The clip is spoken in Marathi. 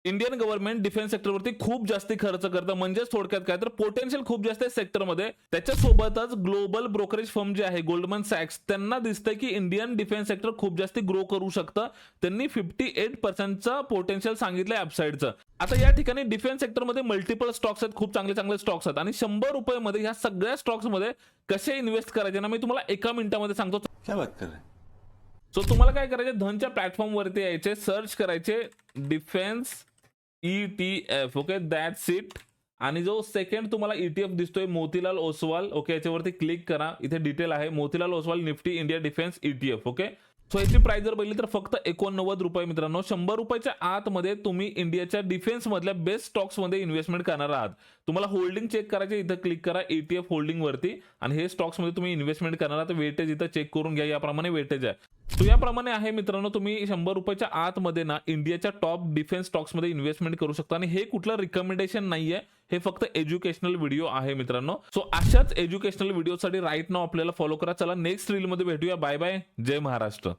इंडियन गव्हर्नमेंट डिफेन्स सेक्टरवरती खूप जास्ती खर्च करतं, म्हणजेच थोडक्यात काय तर पोटेन्शियल खूप जास्त आहे सेक्टरमध्ये. त्याच्यासोबतच ग्लोबल ब्रोकरेज फर्म जे आहे गोल्डमन सॅक्स, त्यांना दिसतंय की इंडियन डिफेन्स सेक्टर खूप जास्ती ग्रो करू शकतं. त्यांनी 58% पोटेन्शियल सांगितलंय अपसाइडचं. आता या ठिकाणी डिफेन्स सेक्टरमध्ये मल्टिपल स्टॉक्स आहेत, खूप चांगले चांगले स्टॉक्स आहेत आणि 100 रुपयामध्ये ह्या सगळ्या स्टॉक्समध्ये कसे इन्व्हेस्ट करायचे ना मी तुम्हाला एका मिनिटामध्ये सांगतो. क्या बात कर रहे हैं? सो तुम्हाला काय करायचे, धनच्या प्लॅटफॉर्म वरती यायचे, सर्च करायचे defence ETF. Okay, that's it. आणि जो सेकंड तुम्हाला ETF दिसतोय मोतीलाल ओसवाल, ओके, याच्यावरती क्लिक करा. इथे डिटेल आहे Motilal Oswal Nifty India defence ETF. Okay, so याची प्राइस जर बघितली तर फक्त 89 रुपये मित्रांनो. 100 रुपयाच्या आतमध्ये तुम्ही इंडियाच्या डिफेन्स मधल्या बेस्ट स्टॉक्स मध्ये इन्व्हेस्टमेंट करणार आहात. तुम्हाला होल्डिंग चेक करायचे, इथं क्लिक करा ETF होल्डिंग वरती आणि हे स्टॉक्स मध्ये तुम्ही इन्व्हेस्टमेंट करणार आहात. वेटेज इथं चेक करून घ्या, याप्रमाणे वेटेज आहे. तो याप्रमाणे आहे मित्रांनो. तुम्ही 100 रुपयाच्या आतमध्ये ना इंडियाच्या टॉप डिफेन्स स्टॉक्स मध्ये इन्व्हेस्टमेंट करू शकता आणि हे कुठलं रिकमेंडेशन नाहीये, हे फक्त एज्युकेशनल व्हिडिओ आहे मित्रांनो. सो अशाच एज्युकेशनल व्हिडिओसाठी राईट नाव आपल्याला फॉलो करा. चला नेक्स्ट रील मध्ये भेटूया. Bye bye. जय महाराष्ट्र.